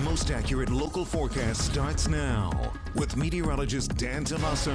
most accurate local forecast starts now with meteorologist Dan Tomaso.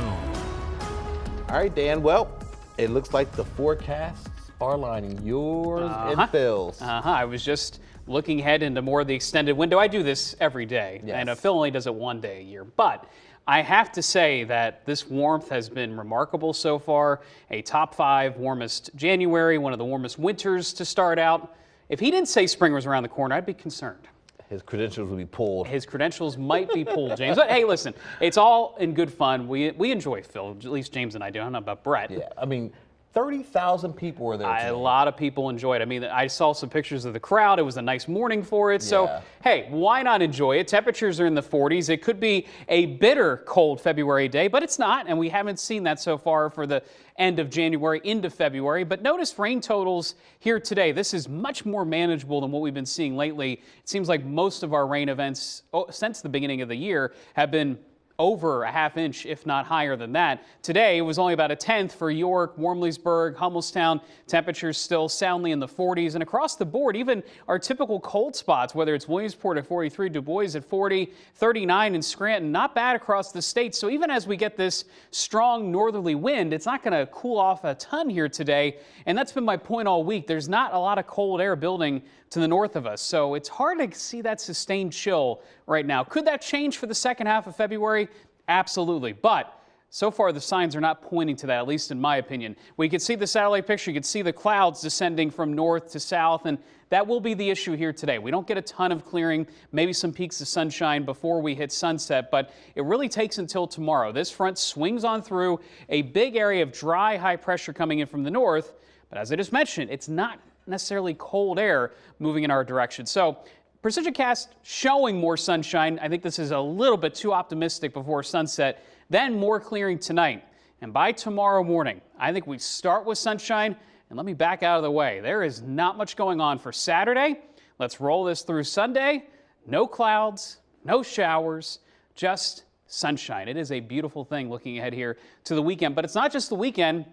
All right, Dan. Well, it looks like the forecasts are lining yours and Phil's. I was just looking ahead into more of the extended window. I do this every day, and Phil only does it one day a year. But I have to say that this warmth has been remarkable so far. A top 5 warmest January, one of the warmest winters to start out. If he didn't say spring was around the corner, I'd be concerned. His credentials will be pulled. His credentials might be pulled, James. But hey, listen, it's all in good fun. We enjoy Phil, at least James and I do. I don't know about Brett. Yeah, I mean, 30,000 people were there today. A lot of people enjoyed it. I mean, I saw some pictures of the crowd. It was a nice morning for it. So, hey, why not enjoy it? Temperatures are in the 40s. It could be a bitter cold February day, but it's not. And we haven't seen that so far for the end of January into February. But notice rain totals here today. This is much more manageable than what we've been seeing lately. It seems like most of our rain events since the beginning of the year have been over a ½ inch, if not higher than that. Today, it was only about 1/10 for York, Warmleysburg, Hummelstown. Temperatures still soundly in the 40s. And across the board, even our typical cold spots, whether it's Williamsport at 43, Du Bois at 40, 39 in Scranton, not bad across the state. So even as we get this strong northerly wind, it's not going to cool off a ton here today. And that's been my point all week. There's not a lot of cold air building to the north of us. So it's hard to see that sustained chill right now. Could that change for the second half of February? Absolutely. But so far, the signs are not pointing to that, at least in my opinion. We can see the satellite picture. You can see the clouds descending from north to south, and that will be the issue here today. We don't get a ton of clearing, maybe some peaks of sunshine before we hit sunset, but it really takes until tomorrow. This front swings on through a big area of dry, high pressure coming in from the north. But as I just mentioned, it's not necessarily cold air moving in our direction. So PrecisionCast showing more sunshine. I think this is a little bit too optimistic before sunset. Then more clearing tonight. And by tomorrow morning, I think we start with sunshine. And let me back out of the way. There is not much going on for Saturday. Let's roll this through Sunday. No clouds, no showers, just sunshine. It is a beautiful thing looking ahead here to the weekend. But it's not just the weekend.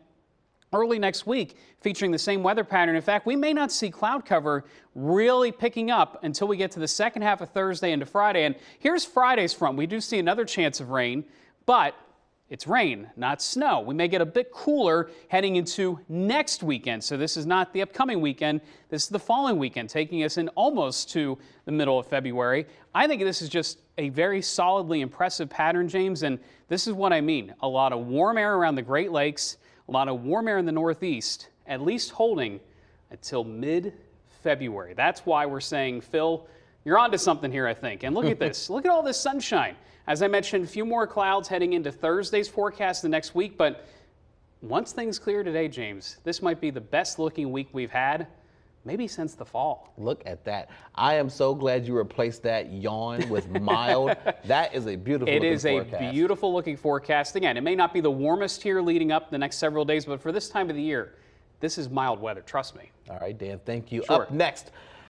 Early next week, featuring the same weather pattern. In fact, we may not see cloud cover really picking up until we get to the second half of Thursday into Friday. And here's Friday's front. We do see another chance of rain, but it's rain, not snow. We may get a bit cooler heading into next weekend. So this is not the upcoming weekend. This is the following weekend, taking us in almost to the middle of February. I think this is just a very solidly impressive pattern, James. And this is what I mean. A lot of warm air around the Great Lakes. A lot of warm air in the northeast, at least holding until mid-February. That's why we're saying, Phil, you're onto something here, I think. And look at this. Look at all this sunshine. As I mentioned, a few more clouds heading into Thursday's forecast the next week. But once things clear today, James, this might be the best looking week we've had maybe since the fall. Look at that. I am so glad you replaced that yawn with mild. That is a beautiful looking forecast. It is a beautiful looking forecast. Again, it may not be the warmest here leading up the next several days, but for this time of the year, this is mild weather. Trust me. All right, Dan, thank you. Sure. Up next,